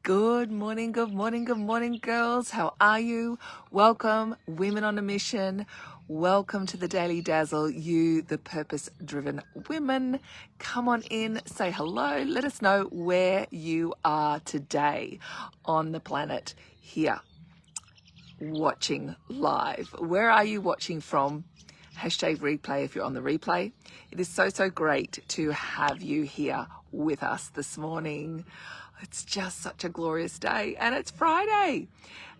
Good morning, good morning, good morning, girls. How are you? Welcome, Women on a Mission. Welcome to the Daily Dazzle, you, the purpose-driven women. Come on in, say hello. Let us know where you are today on the planet here, watching live. Where are you watching from? Hashtag replay if you're on the replay. It is so great to have you here with us this morning. It's just such a glorious day, and it's Friday.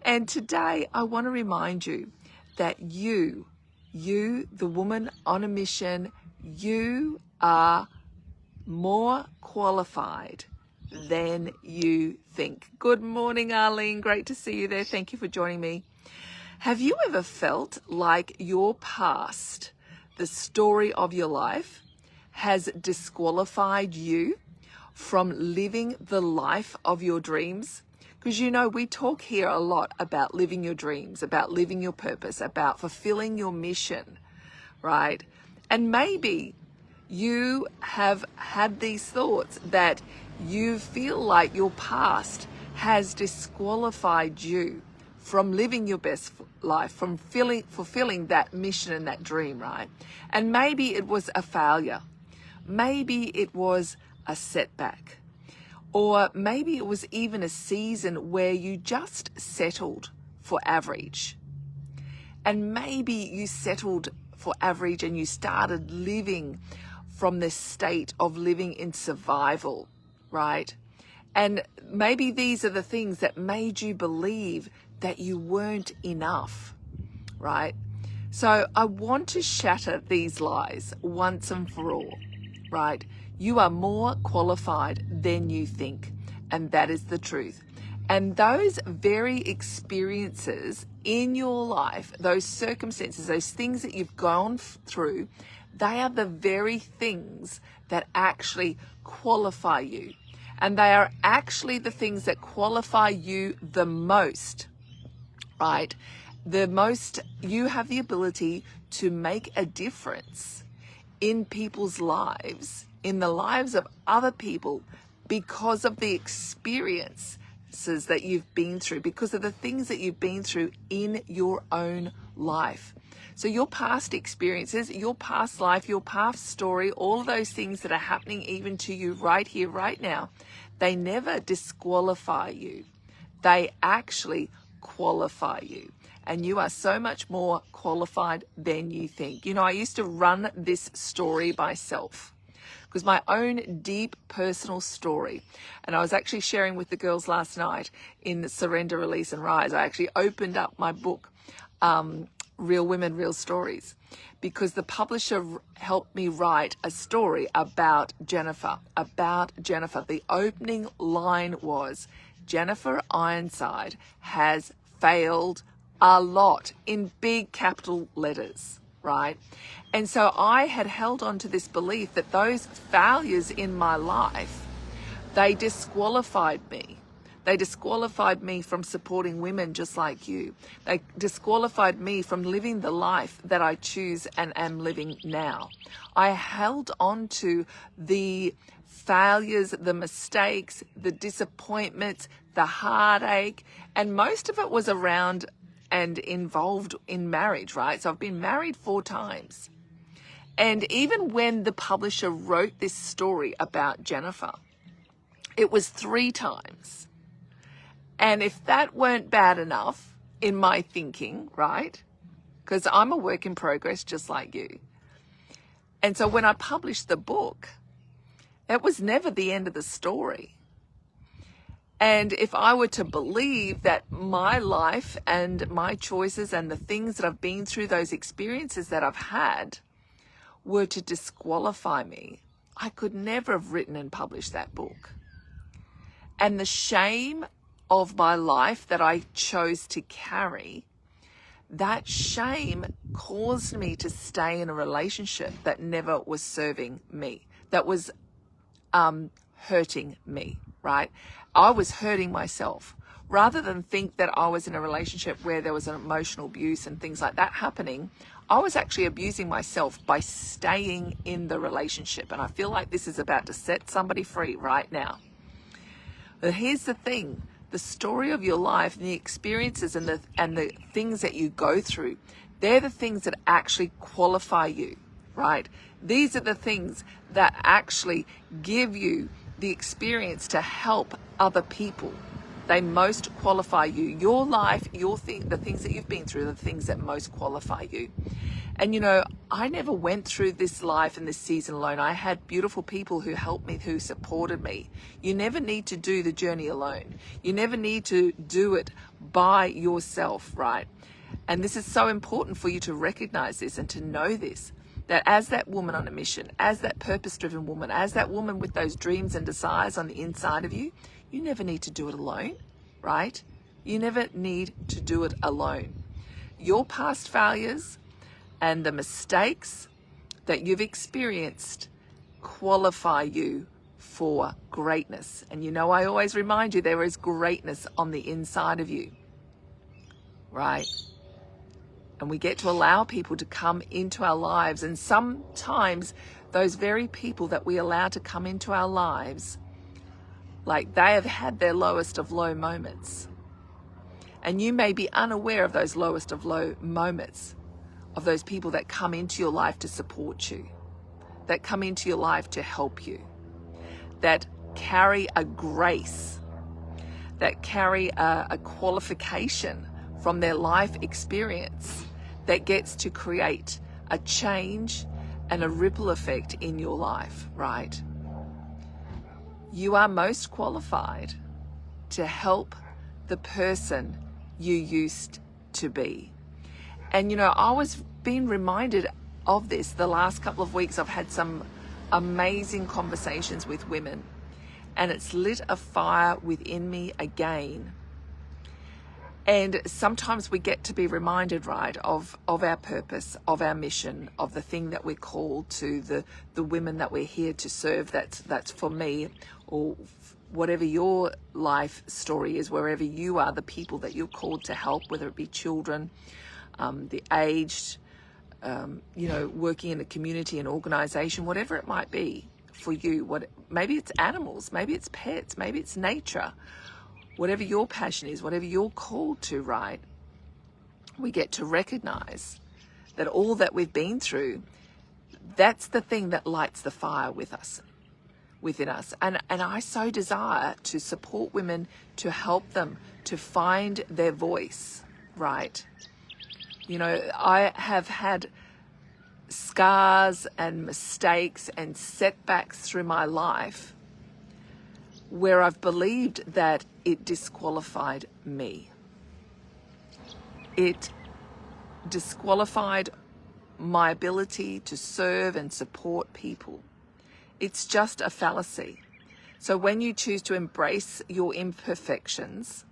And today I want to remind you that you, the woman on a mission, you are more qualified than you think. Good morning, Arlene. Great to see you there. Thank you for joining me. Have you ever felt like your past, the story of your life, has disqualified you from living the life of your dreams? Because we talk here a lot about living your dreams, about living your purpose, about fulfilling your mission, right? And maybe you have had these thoughts that you feel like your past has disqualified you from living your best life, from fulfilling that mission and that dream, right? And maybe it was a failure. Maybe it was a setback. Or maybe it was even a season where you just settled for average. And maybe you settled for average and you started living from this state of living in survival, right? And maybe these are the things that made you believe that you weren't enough, right? So I want to shatter these lies once and for all, right? You are more qualified than you think, and that is the truth. And those very experiences in your life, those circumstances, those things that you've gone through, they are the very things that actually qualify you. And they are actually the things that qualify you the most, right? The most, you have the ability to make a difference in people's lives, in the lives of other people, because of the experiences that you've been through, because of the things that you've been through in your own life. So your past experiences, your past life, your past story, all of those things that are happening even to you right here, right now, they never disqualify you. They actually qualify you. And you are so much more qualified than you think. I used to run this story myself because my own deep personal story, and I was actually sharing with the girls last night in Surrender, Release and Rise. I actually opened up my book, Real Women, Real Stories, because the publisher helped me write a story about Jennifer. The opening line was, Jennifer Ironside has failed a lot, in big capital letters, right? And so I had held on to this belief that those failures in my life, they disqualified me. They disqualified me from supporting women just like you. They disqualified me from living the life that I choose and am living now. I held on to the failures, the mistakes, the disappointments, the heartache, and most of it was around and involved in marriage, right? So I've been married 4 times. And even when the publisher wrote this story about Jennifer, it was 3 times. And if that weren't bad enough in my thinking, right? Because I'm a work in progress just like you. And so when I published the book, it was never the end of the story. And if I were to believe that my life and my choices and the things that I've been through, those experiences that I've had, were to disqualify me, I could never have written and published that book. And the shame of my life that I chose to carry, that shame caused me to stay in a relationship that never was serving me, that was hurting me, right? I was hurting myself. Rather than think that I was in a relationship where there was an emotional abuse and things like that happening, I was actually abusing myself by staying in the relationship. And I feel like this is about to set somebody free right now. But here's the thing. the story of your life and the experiences and the things that you go through, they're the things that actually qualify you, right? These are the things that actually give you the experience to help other people. They most qualify you. Your life, the things that you've been through, are the things that most qualify you. And I never went through this life and this season alone. I had beautiful people who helped me, who supported me. You never need to do the journey alone. You never need to do it by yourself, right? And this is so important for you to recognize this and to know this, that as that woman on a mission, as that purpose-driven woman, as that woman with those dreams and desires on the inside of you, you never need to do it alone, right? You never need to do it alone. Your past failures and the mistakes that you've experienced qualify you for greatness. And I always remind you, there is greatness on the inside of you, right? And we get to allow people to come into our lives. And sometimes those very people that we allow to come into our lives, like, they have had their lowest of low moments. And you may be unaware of those lowest of low moments, of those people that come into your life to support you, that come into your life to help you, that carry a grace, that carry a qualification from their life experience that gets to create a change and a ripple effect in your life, right? You are most qualified to help the person you used to be. And I was being reminded of this the last couple of weeks. I've had some amazing conversations with women, and it's lit a fire within me again. And sometimes we get to be reminded, right, of our purpose, of our mission, of the thing that we're called to, the women that we're here to serve. That's for me, or whatever your life story is, wherever you are, the people that you're called to help, whether it be children, the aged, working in a community, an organization, whatever it might be for you. Maybe it's animals, maybe it's pets, maybe it's nature. Whatever your passion is, whatever you're called to, right? We get to recognize that all that we've been through, that's the thing that lights the fire within us. And I so desire to support women, to help them to find their voice, right? I have had scars and mistakes and setbacks through my life where I've believed that it disqualified me. It disqualified my ability to serve and support people. It's just a fallacy. So when you choose to embrace your imperfections,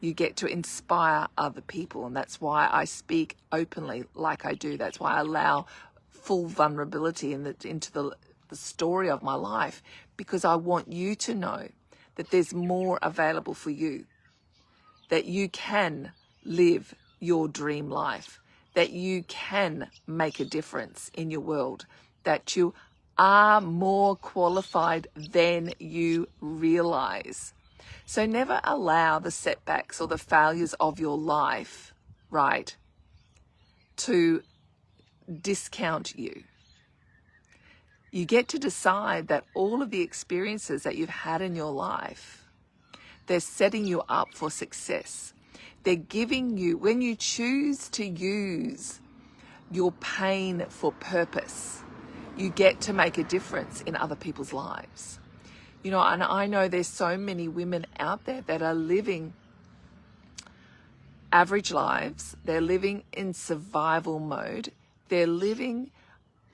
you get to inspire other people. And that's why I speak openly like I do. That's why I allow full vulnerability into the story of my life, because I want you to know that there's more available for you, that you can live your dream life, that you can make a difference in your world, that you are more qualified than you realize. So never allow the setbacks or the failures of your life, right, to discount you. You get to decide that all of the experiences that you've had in your life, they're setting you up for success. They're giving you, when you choose to use your pain for purpose, you get to make a difference in other people's lives. And I know there's so many women out there that are living average lives. They're living in survival mode. They're living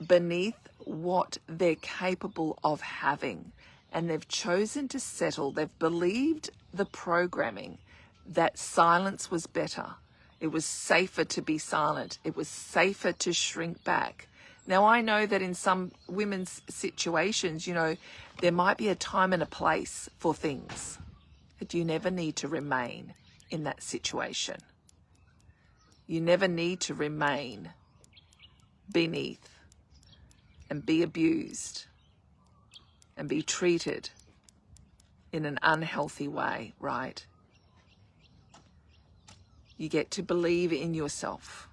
beneath what they're capable of having. And they've chosen to settle. They've believed the programming that silence was better. It was safer to be silent. It was safer to shrink back. Now, I know that in some women's situations, there might be a time and a place for things, but you never need to remain in that situation. You never need to remain beneath and be abused and be treated in an unhealthy way, right? You get to believe in yourself.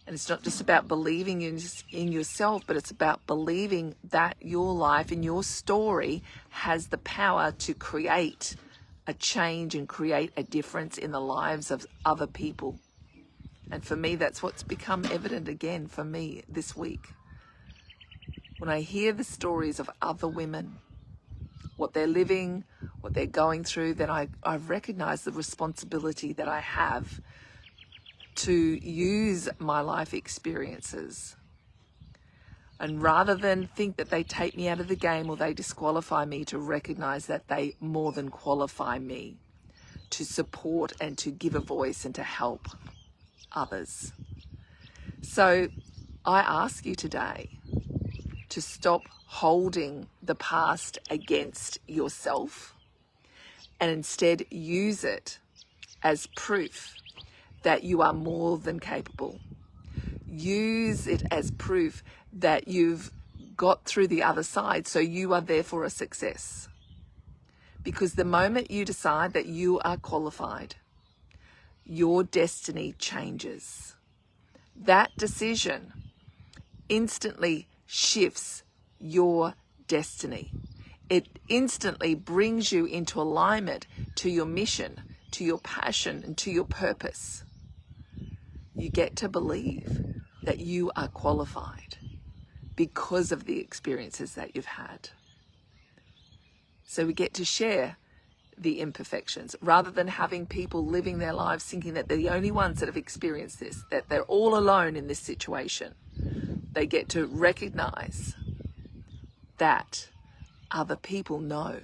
And it's not just about believing in yourself, but it's about believing that your life and your story has the power to create a change and create a difference in the lives of other people. And for me, that's what's become evident again for me this week. When I hear the stories of other women, what they're living, what they're going through, then I recognize the responsibility that I have to use my life experiences. And rather than think that they take me out of the game or they disqualify me, to recognize that they more than qualify me to support and to give a voice and to help others. So I ask you today to stop holding the past against yourself and instead use it as proof that you are more than capable. Use it as proof that you've got through the other side, so you are therefore a success. Because the moment you decide that you are qualified, your destiny changes. That decision instantly shifts your destiny. It instantly brings you into alignment to your mission, to your passion, and to your purpose. You get to believe that you are qualified because of the experiences that you've had. So we get to share the imperfections rather than having people living their lives thinking that they're the only ones that have experienced this, that they're all alone in this situation. They get to recognize that other people know.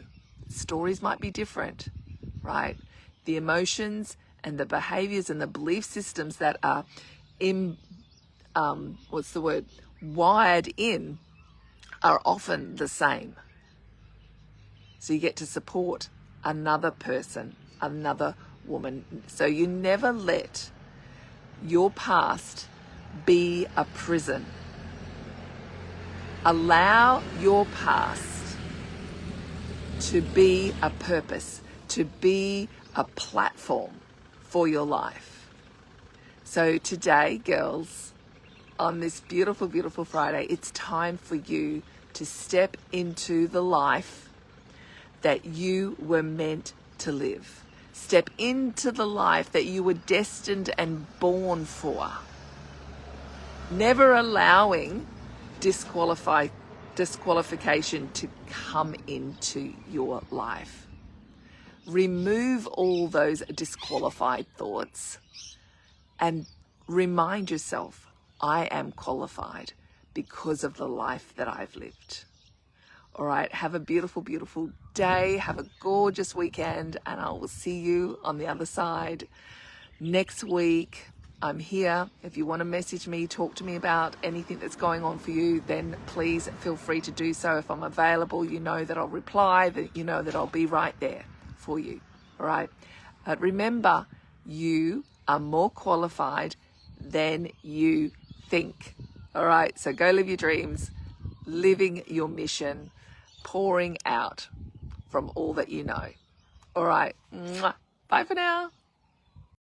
Stories might be different, right? The emotions and the behaviors and the belief systems that are wired in are often the same. So you get to support another person, another woman. So you never let your past be a prison. Allow your past to be a purpose, to be a platform for your life. So today, girls, on this beautiful, beautiful Friday, it's time for you to step into the life that you were meant to live. Step into the life that you were destined and born for. Never allowing disqualification to come into your life. Remove all those disqualified thoughts and remind yourself, I am qualified because of the life that I've lived. All right, have a beautiful, beautiful day. Have a gorgeous weekend, and I will see you on the other side next week. I'm here. If you want to message me, talk to me about anything that's going on for you, then please feel free to do so. If I'm available, you know that I'll reply, that you know that I'll be right there for you. All right. Remember, you are more qualified than you think. All right. So go live your dreams, living your mission, pouring out from all that you know. All right. Bye for now.